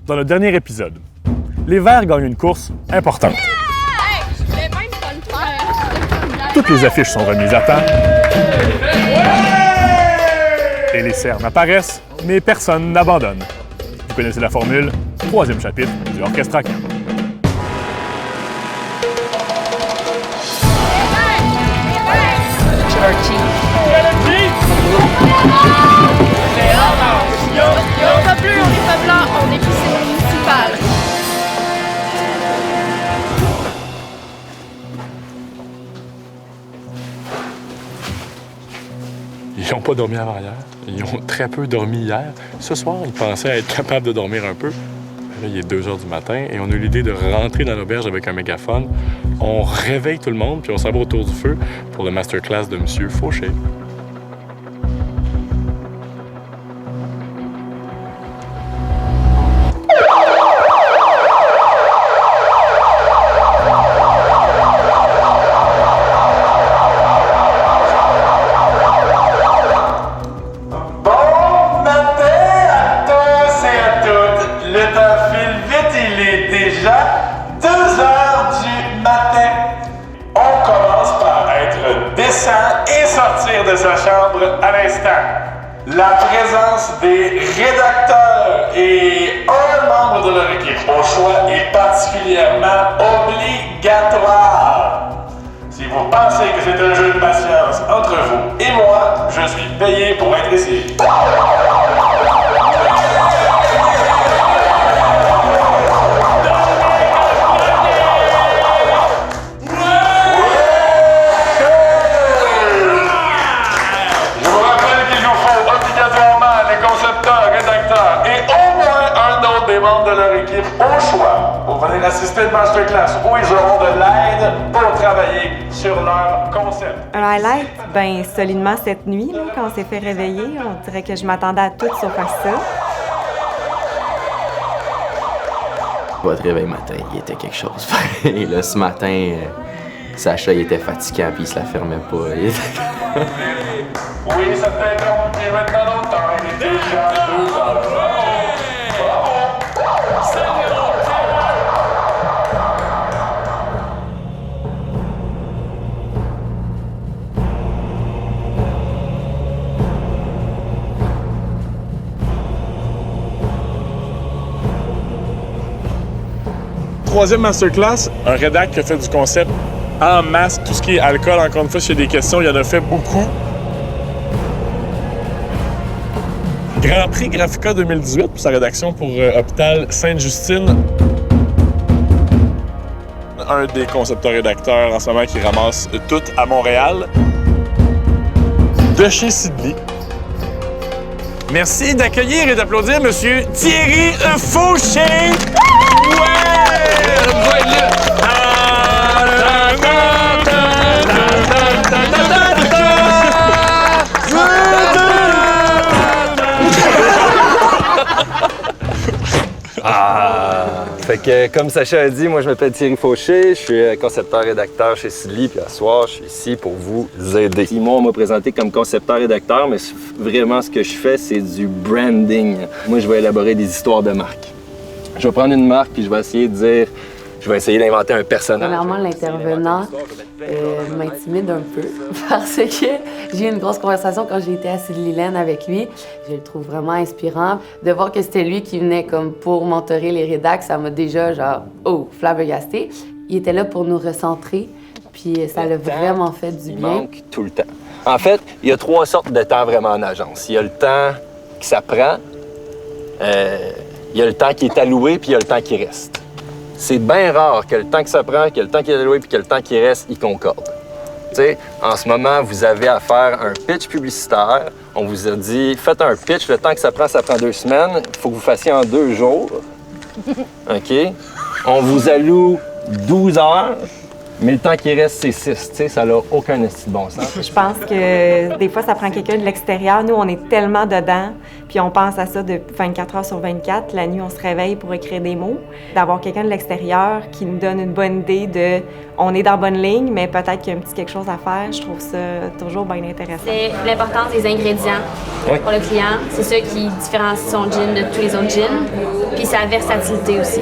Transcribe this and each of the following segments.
dans le dernier épisode, les Verts gagnent une course importante. Toutes les affiches sont remises à temps. Et les cernes apparaissent, mais personne n'abandonne. Vous connaissez la formule, troisième chapitre du Orchestra Camp. On n'est pas bleu, on n'est pas blanc, on est piscine municipale. Ils n'ont pas dormi avant hier. Ils ont très peu dormi hier. Ce soir, ils pensaient être capables de dormir un peu. Là, il est 2 h du matin et on a eu l'idée de rentrer dans l'auberge avec un mégaphone. On réveille tout le monde puis on s'en va autour du feu pour le masterclass de M. Fauché. Et sortir de sa chambre à l'instant. La présence des rédacteurs et un membre de leur équipe au choix est particulièrement obligatoire. Si vous pensez que c'est un jeu de patience entre vous et moi, je suis payé pour être ici. De leur équipe au choix pour venir assister au masterclass où ils auront de l'aide pour travailler sur leur concept. Un highlight, ben solidement cette nuit, là, quand on s'est fait réveiller, on dirait que je m'attendais à tout sauf à ça. Votre réveil matin, il était quelque chose. Et là, ce matin, Sacha, il était fatiguant puis il se la fermait pas. Oui, ça fait long, mais maintenant longtemps, il est déjà 2 h. Troisième masterclass, un rédac qui a fait du concept en masse, tout ce qui est alcool, encore une fois, s'il y a des questions, il en a fait beaucoup. Grand Prix Graphica 2018 pour sa rédaction pour Hôpital Sainte-Justine. Un des concepteurs-rédacteurs en ce moment qui ramasse tout à Montréal. De chez Sidley. Merci d'accueillir et d'applaudir M. Thierry Fauché! Fait que, comme Sacha a dit, moi je m'appelle Thierry Fauché, je suis concepteur-rédacteur chez Sidley, puis à ce soir, je suis ici pour vous aider. Moi, on m'a présenté comme concepteur-rédacteur, mais vraiment ce que je fais, c'est du branding. Moi, je vais élaborer des histoires de marque. Je vais prendre une marque, puis je vais essayer de dire, je vais essayer d'inventer un personnage. Premièrement, l'intervenant m'intimide un peu parce que j'ai eu une grosse conversation quand j'ai été à Sidley avec lui. Je le trouve vraiment inspirant. De voir que c'était lui qui venait comme pour mentorer les rédacs, ça m'a déjà genre, oh, flabbergasté. Il était là pour nous recentrer, puis ça l'a vraiment fait du bien. Il manque tout le temps. En fait, il y a 3 sortes de temps vraiment en agence. Il y a le temps que ça prend, il y a le temps qui est alloué, puis il y a le temps qui reste. C'est bien rare que le temps que ça prend, que le temps qui est alloué, puis que le temps qui reste, il concorde. Tu sais, en ce moment, vous avez à faire un pitch publicitaire. On vous a dit, faites un pitch, le temps que ça prend 2 semaines. Il faut que vous fassiez en 2 jours. OK? On vous alloue 12 heures. Mais le temps qui reste, c'est 6. Tu sais, ça n'a aucun esti de bon sens. Je pense que des fois, ça prend quelqu'un de l'extérieur. Nous, on est tellement dedans, puis on pense à ça de 24 heures sur 24. La nuit, on se réveille pour écrire des mots. D'avoir quelqu'un de l'extérieur qui nous donne une bonne idée de on est dans la bonne ligne, mais peut-être qu'il y a un petit quelque chose à faire, je trouve ça toujours bien intéressant. C'est l'importance des ingrédients pour le client. C'est ça qui différencie son gin de tous les autres gins. Puis sa versatilité aussi.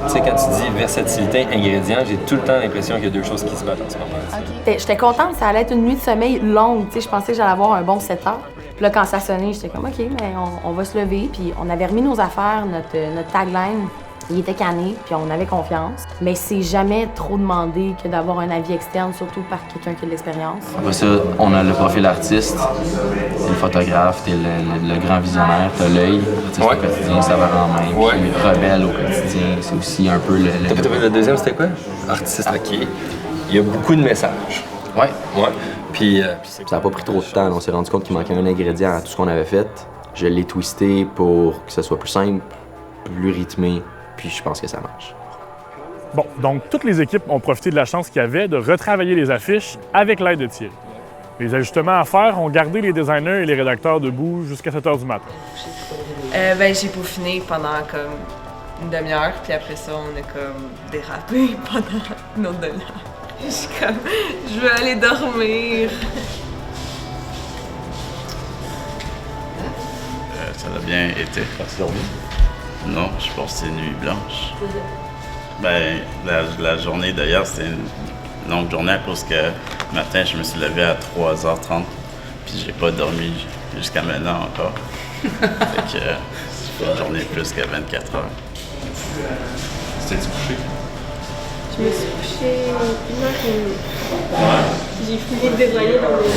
Tu sais, quand tu dis versatilité, ingrédients, j'ai tout le temps l'impression qu'il y a deux choses qui se battent en ce moment. J'étais contente, ça allait être une nuit de sommeil longue. Je pensais que j'allais avoir un bon 7 heures. Puis là, quand ça sonnait, j'étais comme, OK, mais on va se lever. Puis on avait remis nos affaires, notre tagline, il était canné, puis on avait confiance. Mais c'est jamais trop demandé que d'avoir un avis externe, surtout par quelqu'un qui a de l'expérience. Après ça, on a le profil artiste, t'es le photographe, t'es le grand visionnaire, t'as l'œil, artiste au quotidien, saveur en main, puis rebelle au quotidien, c'est aussi un peu Le deuxième, c'était quoi? Artiste. OK. Il y a beaucoup de messages. Ouais. Puis ça n'a pas pris trop de temps. On s'est rendu compte qu'il manquait un ingrédient à tout ce qu'on avait fait. Je l'ai twisté pour que ce soit plus simple, plus rythmé, puis je pense que ça marche. Bon, donc toutes les équipes ont profité de la chance qu'il y avait de retravailler les affiches avec l'aide de Thierry. Les ajustements à faire ont gardé les designers et les rédacteurs debout jusqu'à 7 h du matin. J'ai peaufiné pendant comme une demi-heure, puis après ça, on a comme dérapé pendant une autre demi-heure. Je suis comme, je veux aller dormir. Ça a bien été. As-tu dormi? Non, je pense que c'est une nuit blanche. Ben, la journée d'ailleurs, c'était une longue journée à cause que le matin, je me suis levé à 3h30, puis j'ai pas dormi jusqu'à maintenant encore. Fait que c'est une journée plus que 24 heures. C'était-tu couché? Je me suis couchée 1h30. J'ai fini de designer dans mes...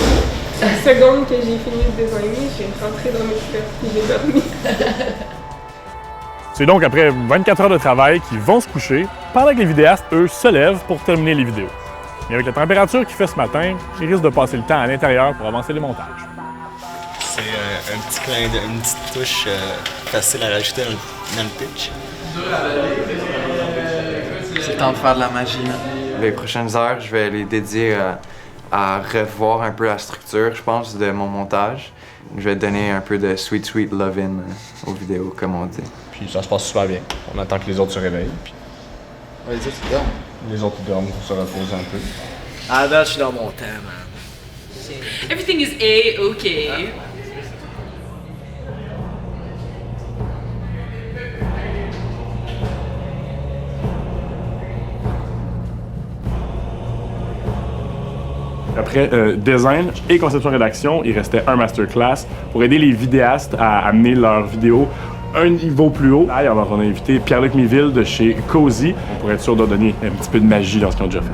La seconde que j'ai fini de designer, j'ai rentré dans mes culottes et j'ai dormi. C'est donc après 24 heures de travail qu'ils vont se coucher, pendant que les vidéastes, eux, se lèvent pour terminer les vidéos. Et avec la température qu'il fait ce matin, ils risquent de passer le temps à l'intérieur pour avancer les montages. C'est un petit clin d'œil, une petite touche facile à rajouter dans le pitch. C'est le temps de faire de la magie. Les prochaines heures, je vais les dédier à revoir un peu la structure, je pense, de mon montage. Je vais donner un peu de sweet lovin' aux vidéos, comme on dit. Puis ça se passe super bien. On attend que les autres se réveillent. Puis les autres dorment pour se reposer un peu. Ah, là, je suis dans mon temps, man. Everything is A-OK. Après design et conception rédaction, il restait un masterclass pour aider les vidéastes à amener leurs vidéos un niveau plus haut. Là, on a invité Pierre-Luc Miville de chez Cozy pour être sûr de donner un petit peu de magie dans ce qu'ils ont déjà fait.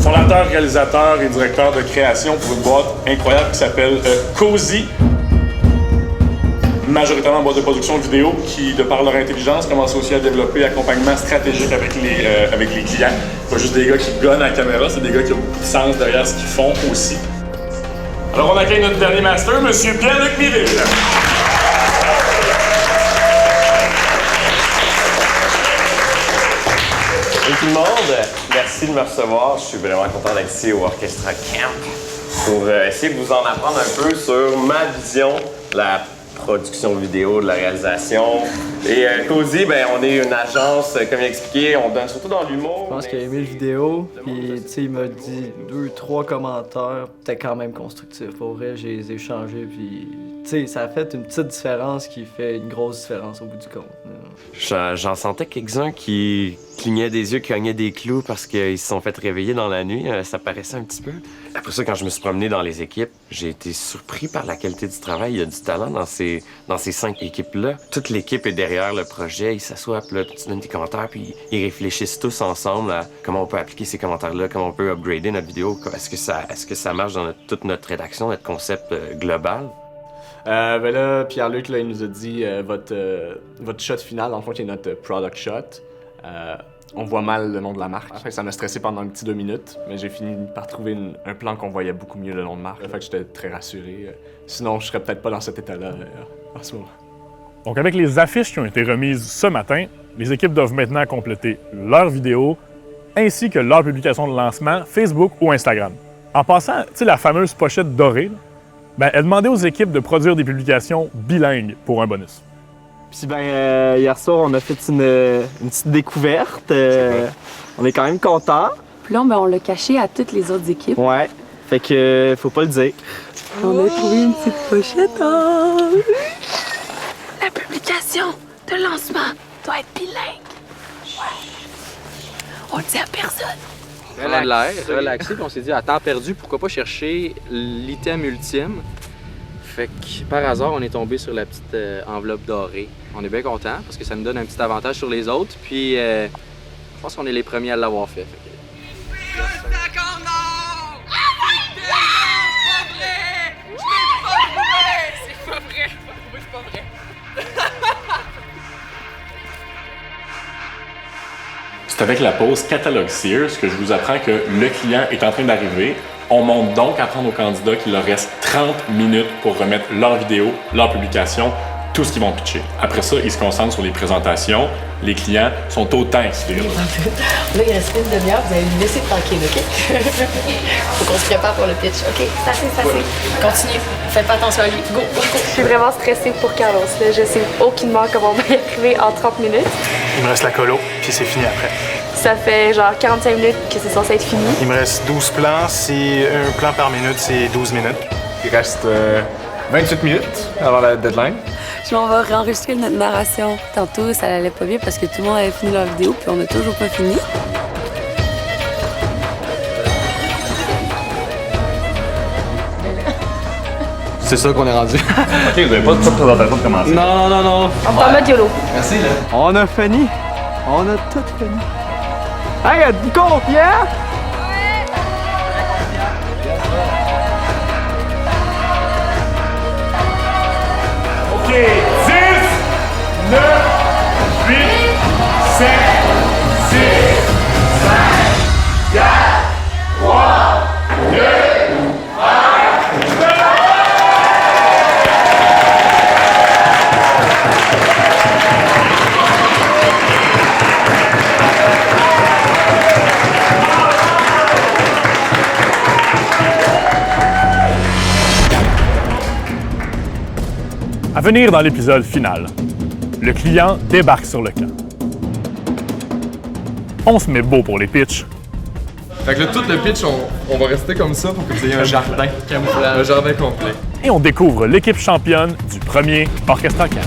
Fondateur, réalisateur et directeur de création pour une boîte incroyable qui s'appelle Cozy. Majoritairement en boîte de production vidéo qui, de par leur intelligence, commencent aussi à développer l'accompagnement stratégique avec les clients. Pas juste des gars qui gonnent à la caméra, c'est des gars qui ont beaucoup de sens derrière ce qu'ils font aussi. Alors on accueille notre dernier master, M. Pierre-Luc Miville. Salut tout le monde, merci de me recevoir. Je suis vraiment content d'être ici au Orchestra Camp pour essayer de vous en apprendre un peu sur ma vision de la production vidéo, de la réalisation. Et Cozy, ben, on est une agence, comme il a expliqué, on donne surtout dans l'humour. Je pense qu'il a aimé la vidéo, puis il m'a dit 2-3 commentaires, c'était quand même constructif. Pour vrai, j'ai les ai échangés, puis ça a fait une petite différence qui fait une grosse différence au bout du compte. J'en sentais quelques-uns qui clignaient des yeux, qui cognaient des clous parce qu'ils se sont fait réveiller dans la nuit. Ça paraissait un petit peu. Après ça, quand je me suis promené dans les équipes, j'ai été surpris par la qualité du travail. Il y a du talent dans ces 5 équipes-là. Toute l'équipe est derrière le projet. Ils s'assoient, puis là, tu donnes des commentaires, puis ils réfléchissent tous ensemble à comment on peut appliquer ces commentaires-là, comment on peut upgrader notre vidéo. Est-ce que ça marche dans toute notre rédaction, notre concept global? Ben là, Pierre-Luc, il nous a dit votre shot final, en fait, qui est notre product shot. On voit mal le nom de la marque. Fait, ça m'a stressé pendant un petit 2 minutes, mais j'ai fini par trouver un plan qu'on voyait beaucoup mieux le nom de marque. Fait que j'étais très rassuré. Sinon, je serais peut-être pas dans cet état-là en ce moment. Donc avec les affiches qui ont été remises ce matin, Les équipes doivent maintenant compléter leurs vidéos ainsi que leur publication de lancement Facebook ou Instagram. En passant, tu sais, la fameuse pochette dorée, là, ben, elle demandait aux équipes de produire des publications bilingues pour un bonus. Puis ben, hier soir, on a fait une petite découverte. On est quand même contents. Puis là, ben, on l'a caché à toutes les autres équipes. Ouais, fait que faut pas le dire. On a trouvé une petite pochette. Oh. La publication de lancement doit être bilingue. On le dit à personne. Relaxé, puis on s'est dit, à temps perdu, pourquoi pas chercher l'item ultime? Fait que par hasard, on est tombé sur la petite enveloppe dorée. On est bien content parce que ça nous donne un petit avantage sur les autres, puis je pense qu'on est les premiers à l'avoir fait. C'est avec la pause Catalogue Sears que je vous apprends que le client est en train d'arriver. On monte donc à apprendre aux candidats qu'il leur reste 30 minutes pour remettre leur vidéo, leur publication, tout ce qu'ils vont pitcher. Après ça, ils se concentrent sur les présentations. Les clients sont autant excités. Là, il reste une demi-heure, vous allez nous laisser tranquille, OK? Faut qu'on se prépare pour le pitch. OK, c'est assez. Continue. Faites pas attention à lui. Go. Je suis vraiment stressée pour Carlos. Là. Je sais aucunement comment on va y arriver en 30 minutes. Il me reste la colo, puis c'est fini après. Ça fait genre 45 minutes que c'est censé être fini. Il me reste 12 plans. Si un plan par minute, c'est 12 minutes. Il reste 28 minutes avant la deadline. On va réenregistrer notre narration. Tantôt, ça allait pas bien parce que tout le monde avait fini leur vidéo, puis on n'a toujours pas fini. C'est ça qu'on est rendu. OK, vous n'avez pas de présentation de commencer. Non. On va en mode YOLO. Merci, là. On a fini. On a tout fini. Hey, êtes-vous confiants? OK, 10, 9, 8, 7, 6, 5, 4, 3, 2, 1. À venir dans l'épisode final, le client débarque sur le camp. On se met beau pour les pitchs. Fait que là, tout le pitch, on va rester comme ça pour que tu aies un jardin camouflage. Un jardin complet. Et on découvre l'équipe championne du premier Orchestra Camp.